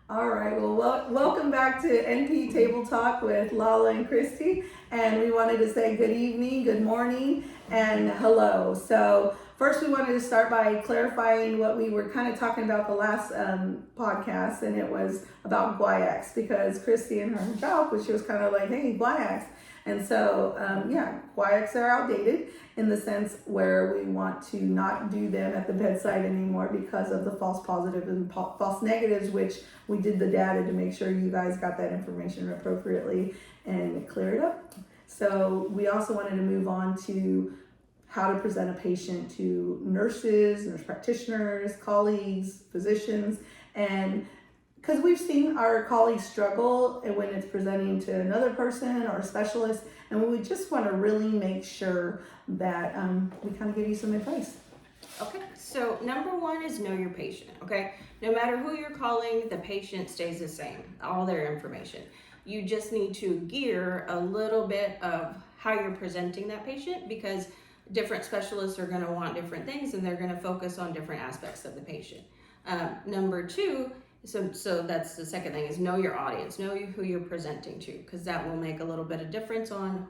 All right, welcome back to NP Table Talk with Lala and Christy. And we wanted to say good evening, good morning, and hello. So, first, we wanted to start by clarifying what we were kind of talking about the last podcast, and it was about guaiacs because Christy and her job, she was kind of like, hey, guaiacs. And so, guaiacs are outdated in the sense where we want to not do them at the bedside anymore because of the false positives and false negatives, which we did the data to make sure you guys got that information appropriately and clear it up. So we also wanted to move on to how to present a patient to nurses, nurse practitioners, colleagues, physicians, and because we've seen our colleagues struggle when it's presenting to another person or a specialist, and we just want to really make sure that we kind of give you some advice. Okay, so number one is know your patient, okay? No matter who you're calling, the patient stays the same, all their information. You just need to gear a little bit of how you're presenting that patient because different specialists are gonna want different things and they're gonna focus on different aspects of the patient. Number two, so that's the second thing is know your audience, know who you're presenting to because that will make a little bit of difference on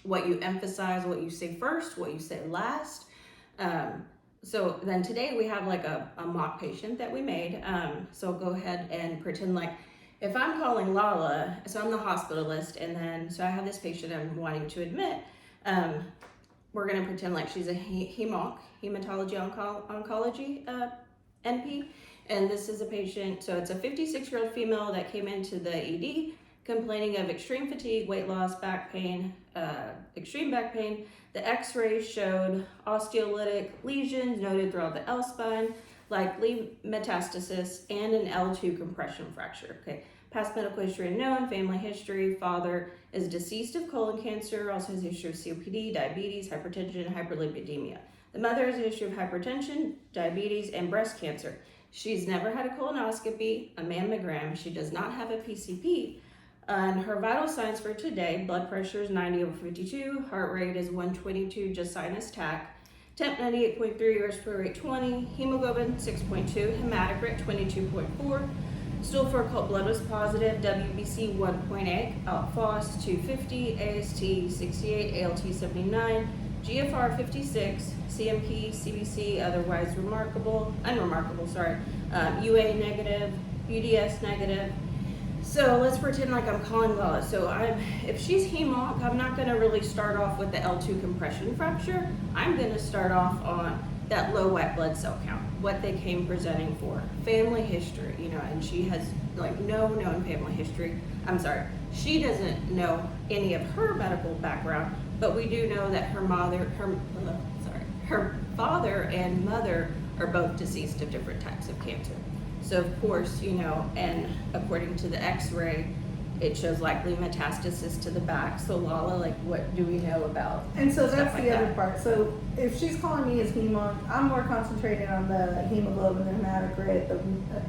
what you emphasize, what you say first, what you say last. So then today we have like a mock patient that we made. So go ahead and pretend like if I'm calling Lala, so I'm the hospitalist, and then so I have this patient I'm wanting to admit. We're gonna pretend like she's a hematology oncology NP, and this is a patient. So it's a 56-year-old female that came into the ED complaining of extreme fatigue, weight loss, back pain, extreme back pain. The x-rays showed osteolytic lesions noted throughout the L-spine, likely metastasis, and an L2 compression fracture. Okay. Past medical history unknown, family history, father is deceased of colon cancer, also has a history of COPD, diabetes, hypertension, and hyperlipidemia. The mother has a history of hypertension, diabetes, and breast cancer. She's never had a colonoscopy, a mammogram. She does not have a PCP. And her vital signs for today, blood pressure is 90/52, heart rate is 122, just sinus tach, temp 98.3, respiratory rate 20, hemoglobin 6.2, hematocrit 22.4, stool for occult blood was positive, WBC 1.8, ALT-FOS 250, AST 68, ALT 79, GFR 56, CMP, CBC otherwise unremarkable, UA negative, UDS negative. So let's pretend like I'm calling Lala. So if she's hemonc, I'm not gonna really start off with the L2 compression fracture. I'm gonna start off on that low white blood cell count, what they came presenting for, family history, and she has like no known family history. She doesn't know any of her medical background, but we do know that her father and mother are both deceased of different types of cancer. So of course, and according to the x-ray, it shows likely metastasis to the back. So Lala, like what do we know about? And so that's the other part. So if she's calling me as hemonc, I'm more concentrated on the hemoglobin, the hematocrit,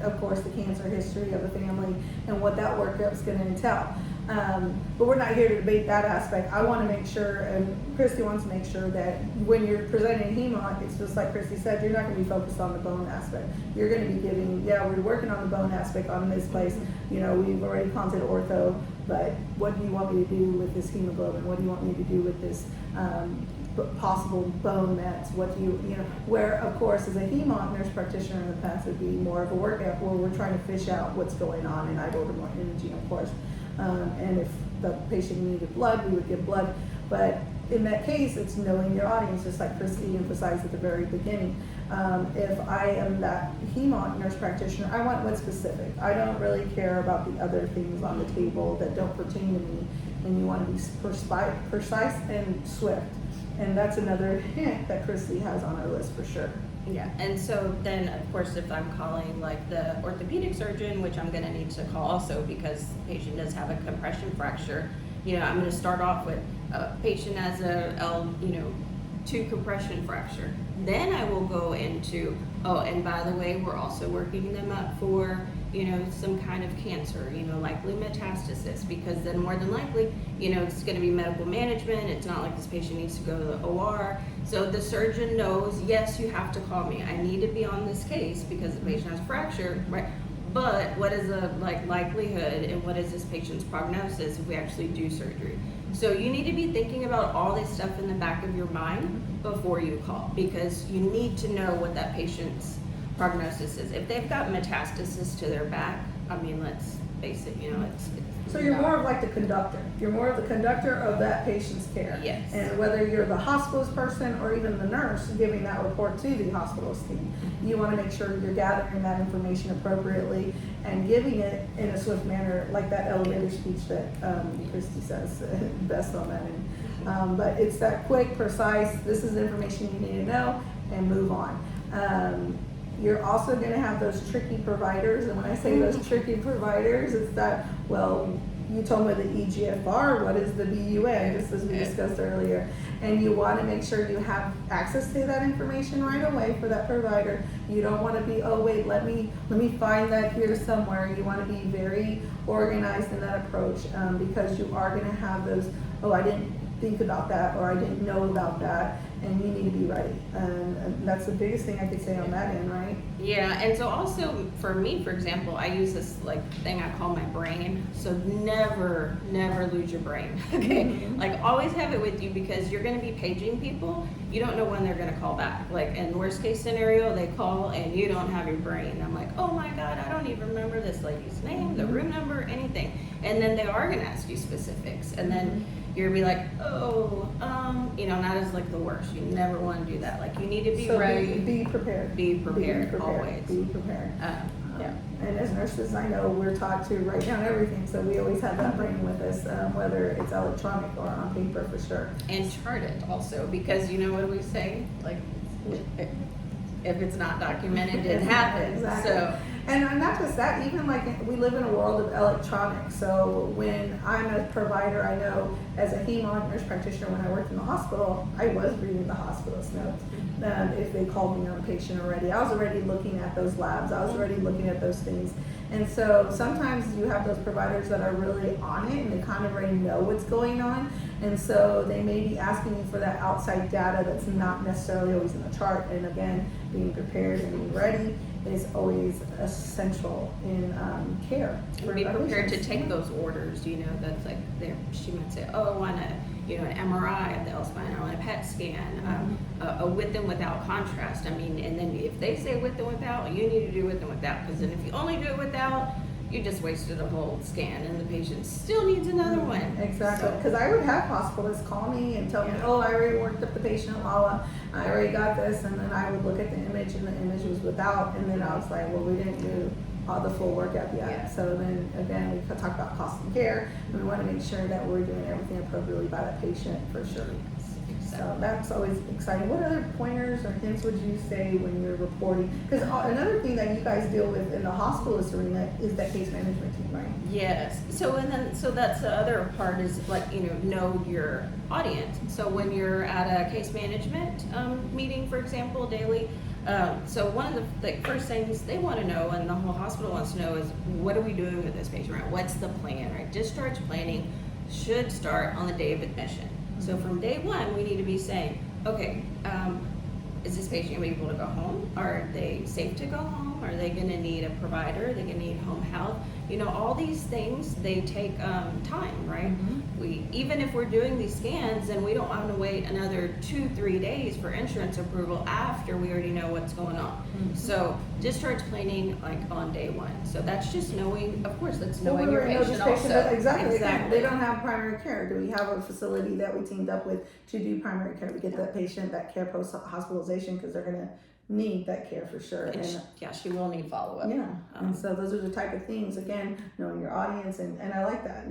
of course the cancer history of the family and what that workup's going to entail. But we're not here to debate that aspect. I want to make sure, and Christy wants to make sure that when you're presenting hemonc, it's just like Christy said, you're not going to be focused on the bone aspect. You're going to be giving, we're working on the bone aspect on this place. We've already consulted ortho, but what do you want me to do with this hemoglobin? What do you want me to do with this possible bone mets? What do where of course as a hemonc nurse practitioner in the past would be more of a workup where we're trying to fish out what's going on, and I'd order more imaging, of course. And if the patient needed blood, we would give blood. But in that case, it's knowing your audience, just like Christy emphasized at the very beginning. If I am that hemonc nurse practitioner, I want what's specific. I don't really care about the other things on the table that don't pertain to me. And you want to be precise and swift. And that's another hint that Christy has on her list for sure. Yeah, and so then of course if I'm calling like the orthopedic surgeon, which I'm gonna need to call also because the patient does have a compression fracture, I'm gonna start off with a patient has a L2 compression fracture. Then I will go into, and by the way, we're also working them up for, some kind of cancer, likely metastasis, because then more than likely, it's going to be medical management. It's not like this patient needs to go to the OR. So the surgeon knows, yes, you have to call me. I need to be on this case because the patient has a fracture, right? but what is the likelihood and what is this patient's prognosis if we actually do surgery? So you need to be thinking about all this stuff in the back of your mind before you call, because you need to know what that patient's prognosis is. If they've got metastasis to their back, I mean, let's face it, it's So you're more of like the conductor. You're more of the conductor of that patient's care. Yes. And whether you're the hospitalist person or even the nurse giving that report to the hospitalist team, you want to make sure you're gathering that information appropriately and giving it in a swift manner, like that elevator speech that Christy says best on that end. But it's that quick, precise, this is the information you need to know, and move on. You're also going to have those tricky providers, and when I say those tricky providers, it's that, well, you told me the EGFR, what is the BUN, just as we discussed earlier. And you want to make sure you have access to that information right away for that provider. You don't want to be, oh wait, let me find that here somewhere. You want to be very organized in that approach, because you are going to have those, oh, I didn't think about that, or I didn't know about that, and you need to be ready. And that's the biggest thing I could say on that end, right? Yeah, and so also for me, for example, I use this thing I call my brain. So never lose your brain. Okay, Mm-hmm. always have it with you, because you're going to be paging people. You don't know when they're going to call back. In worst case scenario, they call and you don't have your brain. I'm like, oh my God, I don't even remember this lady's name, the room number, anything. And then they are going to ask you specifics, and then you're be like, oh, not as the worst. You never want to do that. You need to be ready. Be prepared. Be prepared, always. Be prepared. Yeah. And as nurses, I know we're taught to write down everything, so we always have that brain with us, whether it's electronic or on paper, for sure. And chart it also, because what do we say? If it's not documented, it didn't happen. Exactly. So. And not just that, even we live in a world of electronics. So when I'm a provider, I know as a hemo nurse practitioner, when I worked in the hospital, I was reading the hospitalist notes. If they called me on a patient already, I was already looking at those labs. I was already looking at those things. And so sometimes you have those providers that are really on it, and they kind of already know what's going on. And so they may be asking you for that outside data that's not necessarily always in the chart. And again, being prepared and being ready is always essential in care. Be prepared to take those orders. That's she might say, oh, I want an MRI of the L spine, I want a PET scan, a with and without contrast. And then if they say with and without, you need to do with and without, because then if you only do it without, you just wasted a whole scan, and the patient still needs another one. Exactly, because I would have hospitalists call me and tell me, oh, I already worked up the patient at Lala, I already got this, and then I would look at the image, and the image was without, and then I was like, well, we didn't do the full workup yet. Yeah. So then again, we talk about cost and care, and we want to make sure that we're doing everything appropriately by that patient, for sure. So that's always exciting. What other pointers or hints would you say when you're reporting? Because another thing that you guys deal with in the hospitalist arena is that case management team, right? Yes. So that's the other part is know your audience. So when you're at a case management meeting, for example, daily. So one of the first things they want to know, and the whole hospital wants to know, is what are we doing with this patient? Right? What's the plan? Right? Discharge planning should start on the day of admission. So from day one, we need to be saying, okay, is this patient going to be able to go home? Are they safe to go home? Are they going to need a provider? Are they going to need home health? All these things, they take time, right? Even if we're doing these scans, and we don't want to wait another 2-3 days for insurance approval after we already know what's going on. So discharge planning on day one. So that's just knowing, of course, that's knowing your patient also. Exactly. They don't have primary care. Do we have a facility that we teamed up with to do primary care? We get that patient that care post hospitalization, because they're going to need that care for sure. And she will need follow-up. Yeah, and so those are the type of things, again, knowing your audience, and I like that,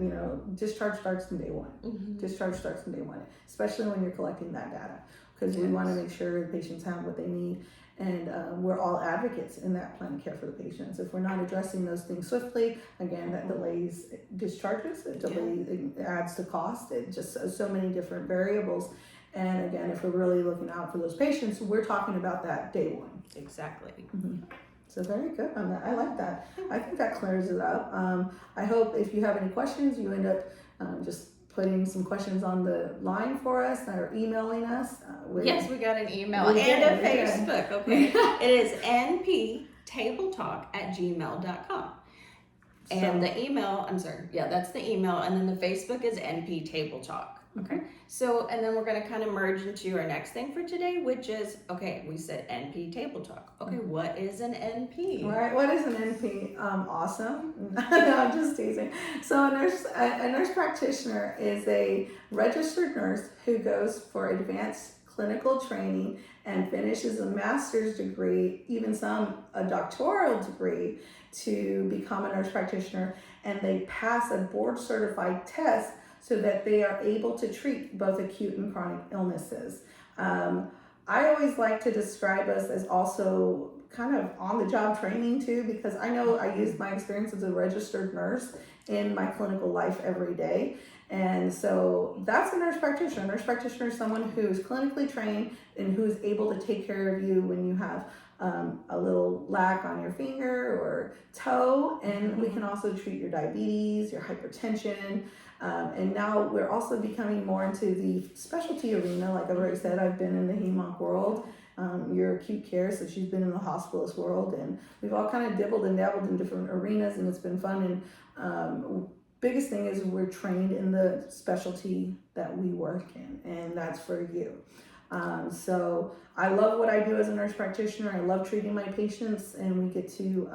discharge starts from day one. Discharge starts from day one, especially when you're collecting that data, because we want to make sure the patients have what they need, and we're all advocates in that plan of care for the patients. If we're not addressing those things swiftly, again, that delays discharges, it adds to cost, it just so many different variables. And again, if we're really looking out for those patients, we're talking about that day one. Exactly. So very good on that. I like that. I think that clears it up. I hope if you have any questions, you end up just putting some questions on the line for us or emailing us. Yes, we got an email and a Facebook. Okay. It is nptabletalk@gmail.com. And the email, that's the email. And then the Facebook is NP Table Talk. Okay. So, and then we're going to kind of merge into our next thing for today, which is, okay, we said NP Table Talk. Okay, what is an NP? Right, what is an NP? Awesome. No, I'm just teasing. So a nurse practitioner is a registered nurse who goes for advanced clinical training and finishes a master's degree, even a doctoral degree, to become a nurse practitioner, and they pass a board certified test so that they are able to treat both acute and chronic illnesses. I always like to describe us as also kind of on the job training too, because I know I use my experience as a registered nurse in my clinical life every day. And so that's a nurse practitioner. A nurse practitioner is someone who is clinically trained and who is able to take care of you when you have a little lack on your finger or toe. And we can also treat your diabetes, your hypertension. And now we're also becoming more into the specialty arena. Like I've already said, I've been in the HEMONC world. Your acute care, so she's been in the hospitalist world, and we've all kind of dibbled and dabbled in different arenas, and it's been fun. And biggest thing is we're trained in the specialty that we work in, and that's for you. So I love what I do as a nurse practitioner. I love treating my patients, and we get to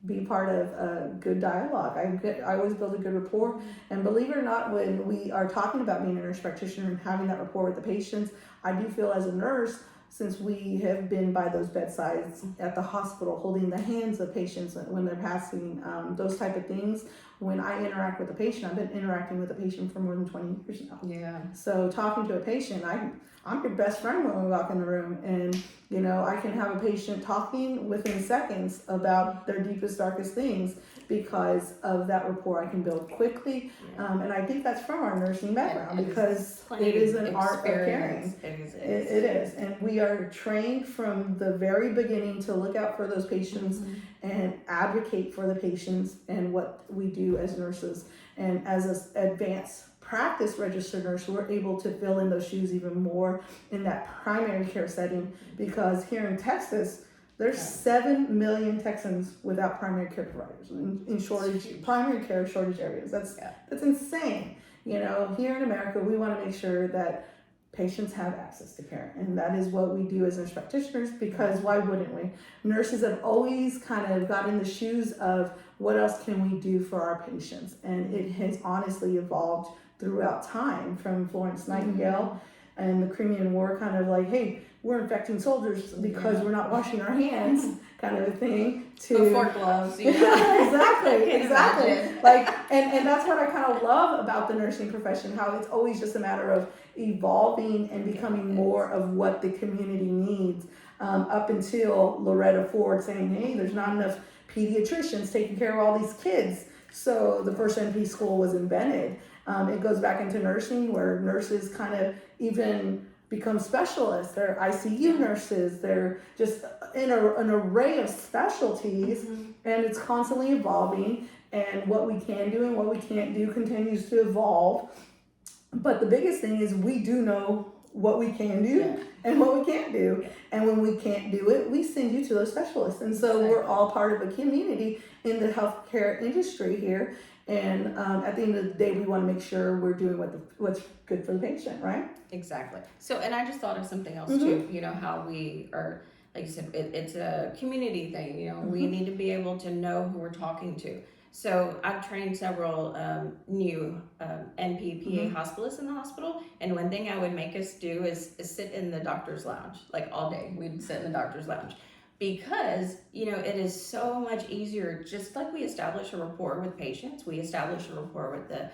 be part of a good dialogue. I always build a good rapport, and believe it or not, when we are talking about being a nurse practitioner and having that rapport with the patients, I do feel as a nurse, since we have been by those bedsides at the hospital, holding the hands of patients when they're passing, those type of things. When I interact with a patient, I've been interacting with a patient for more than 20 years now. Yeah. So talking to a patient, I'm your best friend when we walk in the room, and you know, I can have a patient talking within seconds about their deepest, darkest things because of that rapport I can build quickly. And I think that's from our nursing background, because it is an art of caring. It is. And we are trained from the very beginning to look out for those patients and advocate for the patients and what we do as nurses. And as an advanced practice registered nurse, we're able to fill in those shoes even more in that primary care setting, because here in Texas, there's 7 million Texans without primary care providers in primary care shortage areas. That's insane. You know, here in America, we want to make sure that patients have access to care, and that is what we do as nurse practitioners, because why wouldn't we? Nurses have always kind of got in the shoes of what else can we do for our patients, and it has honestly evolved throughout time, from Florence Nightingale and the Crimean War, kind of like, hey, we're infecting soldiers because we're not washing our hands, kind of a thing, to before gloves. Exactly. Like, and that's what I kind of love about the nursing profession, how it's always just a matter of evolving and becoming more of what the community needs, up until Loretta Ford saying, hey, there's not enough pediatricians taking care of all these kids. So the first NP school was invented. It goes back into nursing, where nurses kind of even become specialists. They're ICU nurses. They're just in an array of specialties, and it's constantly evolving. And what we can do and what we can't do continues to evolve. But the biggest thing is we do know what we can do and what we can't do. And when we can't do it, we send you to those specialists. And so we're all part of a community in the healthcare industry here. And at the end of the day, we want to make sure we're doing what's good for the patient, right? Exactly. So, and I just thought of something else too. You know, how we are, like you said, it's a community thing. You know, we need to be able to know who we're talking to. So I've trained several new NPPA hospitalists in the hospital, and one thing I would make us do is sit in the doctor's lounge, like all day. We'd sit in the doctor's lounge, because you know, it is so much easier. Just like we establish a rapport with patients, we establish a rapport with the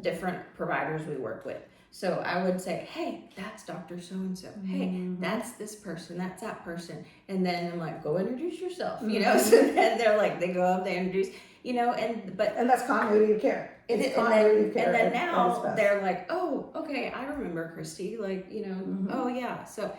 different providers we work with. So I would say, hey, that's Dr. So-and-so. Hey, that's this person, that's that person. And then I'm like, go introduce yourself, you know? So then they're like, they go up, they introduce, you know, and that's continuity of care. And then now they're like, oh, okay, I remember Christy, like, you know, oh yeah. So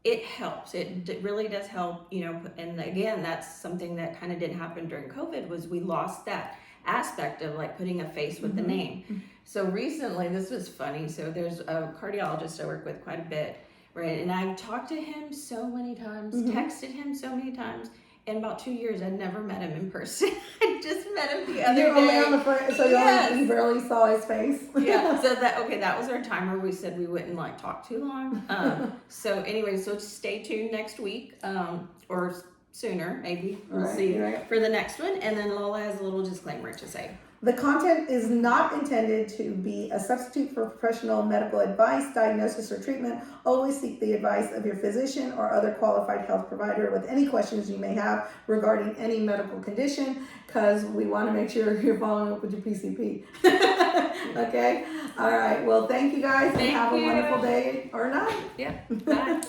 it helps. It really does help, you know. And again, that's something that kind of didn't happen during COVID, was we lost that aspect of like putting a face with the name. So recently, this was funny. So there's a cardiologist I work with quite a bit, right? And I've talked to him so many times, texted him so many times, in about 2 years, I'd never met him in person. I just met him the other You're only day. on the front, so you barely saw his face. Yeah, so that was our timer. We said we wouldn't like talk too long. So anyway, so stay tuned next week, or sooner maybe. We'll Right, see right. for the next one. And then Lola has a little disclaimer to say. The content is not intended to be a substitute for professional medical advice, diagnosis, or treatment. Always seek the advice of your physician or other qualified health provider with any questions you may have regarding any medical condition, because we want to make sure you're following up with your PCP. Okay? All right. Well, thank you guys, and Thank have you. a wonderful day or night. Yep. Bye.